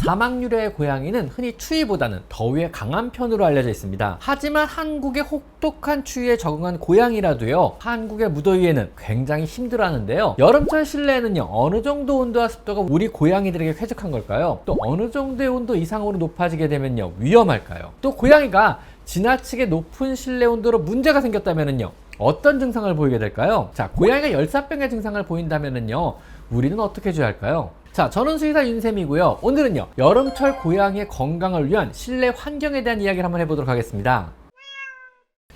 사막유래의 고양이는 흔히 추위보다는 더위에 강한 편으로 알려져 있습니다. 하지만 한국의 혹독한 추위에 적응한 고양이라도요, 한국의 무더위에는 굉장히 힘들어하는데요. 여름철 실내에는요, 어느 정도 온도와 습도가 우리 고양이들에게 쾌적한 걸까요? 또 어느 정도의 온도 이상으로 높아지게 되면요, 위험할까요? 또 고양이가 지나치게 높은 실내 온도로 문제가 생겼다면요, 어떤 증상을 보이게 될까요? 자, 고양이가 열사병의 증상을 보인다면요, 우리는 어떻게 해줘야 할까요? 자, 저는 수의사 윤쌤이고요. 오늘은요, 여름철 고양이의 건강을 위한 실내 환경에 대한 이야기를 한번 해보도록 하겠습니다.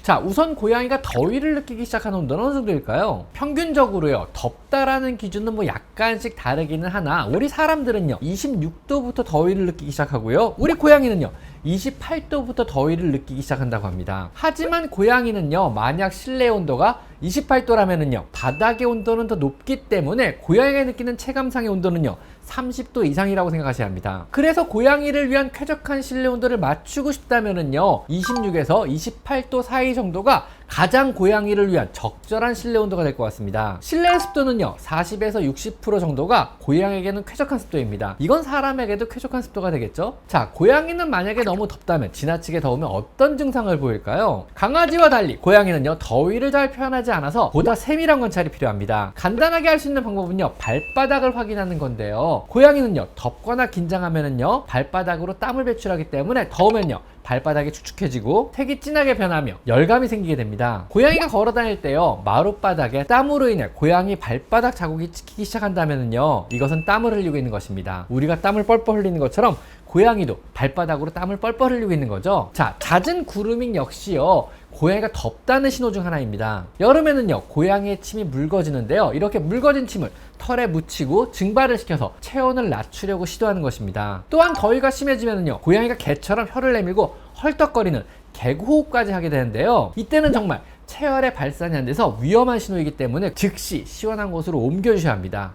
자, 우선 고양이가 더위를 느끼기 시작한 온도는 어느 정도일까요? 평균적으로요, 덥다라는 기준은 뭐 약간씩 다르기는 하나, 우리 사람들은요 26도부터 더위를 느끼기 시작하고요, 우리 고양이는요 28도부터 더위를 느끼기 시작한다고 합니다. 하지만 고양이는요, 만약 실내 온도가 28도라면은요, 바닥의 온도는 더 높기 때문에 고양이가 느끼는 체감상의 온도는요 30도 이상이라고 생각하셔야 합니다. 그래서 고양이를 위한 쾌적한 실내 온도를 맞추고 싶다면은요, 26에서 28도 사이 정도가 가장 고양이를 위한 적절한 실내 온도가 될 것 같습니다. 실내 습도는요 40에서 60% 정도가 고양이에게는 쾌적한 습도입니다. 이건 사람에게도 쾌적한 습도가 되겠죠. 자, 고양이는 만약에 너무 덥다면, 지나치게 더우면 어떤 증상을 보일까요? 강아지와 달리 고양이는요 더위를 잘 표현하지 않아서 보다 세밀한 관찰이 필요합니다. 간단하게 할 수 있는 방법은요, 발바닥을 확인하는 건데요, 고양이는요 덥거나 긴장하면은요 발바닥으로 땀을 배출하기 때문에 더우면요 발바닥이 축축해지고 색이 진하게 변하며 열감이 생기게 됩니다. 고양이가 걸어 다닐 때요, 마룻바닥에 땀으로 인해 고양이 발바닥 자국이 찍히기 시작한다면요, 이것은 땀을 흘리고 있는 것입니다. 우리가 땀을 뻘뻘 흘리는 것처럼 고양이도 발바닥으로 땀을 뻘뻘 흘리고 있는 거죠. 자, 잦은 그루밍 역시요, 고양이가 덥다는 신호 중 하나입니다. 여름에는요, 고양이의 침이 묽어지는데요, 이렇게 묽어진 침을 털에 묻히고 증발을 시켜서 체온을 낮추려고 시도하는 것입니다. 또한 더위가 심해지면요, 고양이가 개처럼 혀를 내밀고 헐떡거리는 개구호흡까지 하게 되는데요, 이때는 정말 체열의 발산이 안 돼서 위험한 신호이기 때문에 즉시 시원한 곳으로 옮겨주셔야 합니다.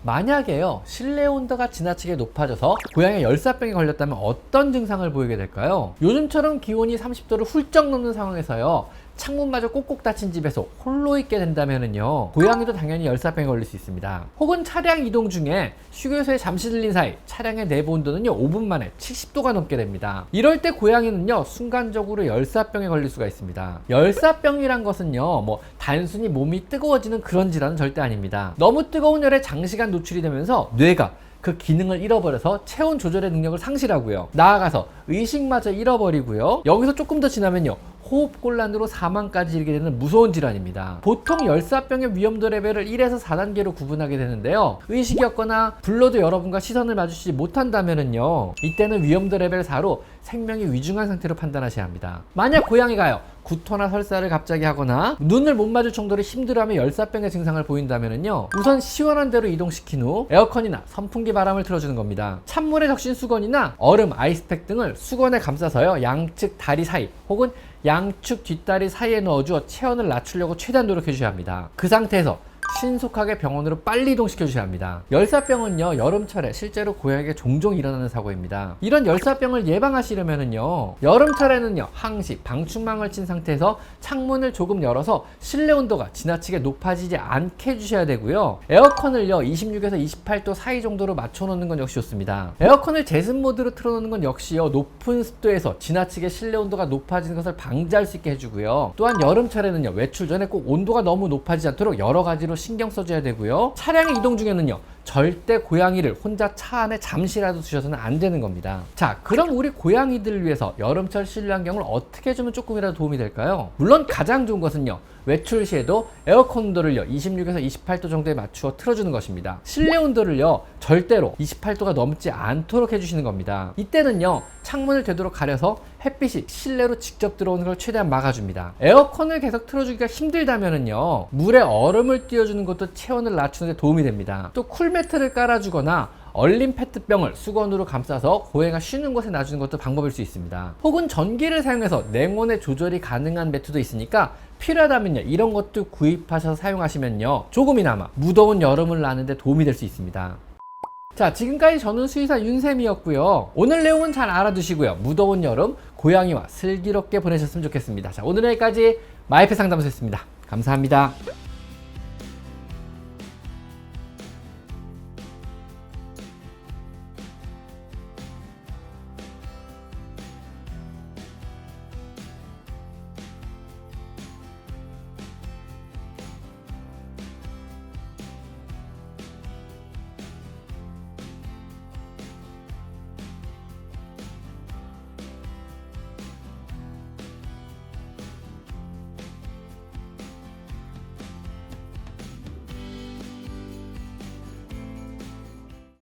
만약에요, 실내 온도가 지나치게 높아져서 고양이가 열사병에 걸렸다면 어떤 증상을 보이게 될까요? 요즘처럼 기온이 30도를 훌쩍 넘는 상황에서요, 창문마저 꼭꼭 닫힌 집에서 홀로 있게 된다면은요, 고양이도 당연히 열사병에 걸릴 수 있습니다. 혹은 차량 이동 중에 휴게소에 잠시 들린 사이 차량의 내부 온도는요 5분 만에 70도가 넘게 됩니다. 이럴 때 고양이는요 순간적으로 열사병에 걸릴 수가 있습니다. 열사병이란 것은요, 뭐 단순히 몸이 뜨거워지는 그런 질환은 절대 아닙니다. 너무 뜨거운 열에 장시간 노출이 되면서 뇌가 그 기능을 잃어버려서 체온 조절의 능력을 상실하고요, 나아가서 의식마저 잃어버리고요, 여기서 조금 더 지나면요 호흡곤란으로 사망까지 이르게 되는 무서운 질환입니다. 보통 열사병의 위험도 레벨을 1에서 4단계로 구분하게 되는데요, 의식이 없거나 불러도 여러분과 시선을 마주치지 못한다면은요, 이때는 위험도 레벨 4로 생명이 위중한 상태로 판단하셔야 합니다. 만약 고양이가요 구토나 설사를 갑자기 하거나 눈을 못 마줄 정도로 힘들어하며 열사병의 증상을 보인다면은요, 우선 시원한 데로 이동시킨 후 에어컨이나 선풍기 바람을 틀어주는 겁니다. 찬물에 적신 수건이나 얼음, 아이스팩 등을 수건에 감싸서요 양측 다리 사이 혹은 양측 뒷다리 사이에 넣어주어 체온을 낮추려고 최대한 노력해 주셔야 합니다. 그 상태에서 신속하게 병원으로 빨리 이동시켜 주셔야 합니다. 열사병은요 여름철에 실제로 고양이에게 종종 일어나는 사고입니다. 이런 열사병을 예방하시려면은요, 여름철에는요 항시 방충망을 친 상태에서 창문을 조금 열어서 실내 온도가 지나치게 높아지지 않게 해주셔야 되고요, 에어컨을요 26에서 28도 사이 정도로 맞춰 놓는 건 역시 좋습니다. 에어컨을 제습 모드로 틀어 놓는 건 역시요 높은 습도에서 지나치게 실내 온도가 높아지는 것을 방지할 수 있게 해주고요, 또한 여름철에는요 외출 전에 꼭 온도가 너무 높아지지 않도록 여러 가지로 신경 써줘야 되고요, 차량의 이동 중에는요 절대 고양이를 혼자 차 안에 잠시라도 두셔서는 안 되는 겁니다. 자, 그럼 우리 고양이들을 위해서 여름철 실내 환경을 어떻게 해주면 조금이라도 도움이 될까요? 물론 가장 좋은 것은요, 외출 시에도 에어컨 온도를요 26에서 28도 정도에 맞추어 틀어주는 것입니다. 실내 온도를요 절대로 28도가 넘지 않도록 해주시는 겁니다. 이때는요 창문을 되도록 가려서 햇빛이 실내로 직접 들어오는 걸 최대한 막아줍니다. 에어컨을 계속 틀어주기가 힘들다면은요 물에 얼음을 띄워주는 것도 체온을 낮추는 데 도움이 됩니다. 또 쿨매트를 깔아주거나 얼린 페트병을 수건으로 감싸서 고양이가 쉬는 곳에 놔주는 것도 방법일 수 있습니다. 혹은 전기를 사용해서 냉온의 조절이 가능한 매트도 있으니까 필요하다면요 이런 것도 구입하셔서 사용하시면요 조금이나마 무더운 여름을 나는데 도움이 될 수 있습니다. 자, 지금까지 저는 수의사 윤쌤이었고요. 오늘 내용은 잘 알아두시고요, 무더운 여름 고양이와 슬기롭게 보내셨으면 좋겠습니다. 자, 오늘 여기까지 마이펫 상담소였습니다. 감사합니다.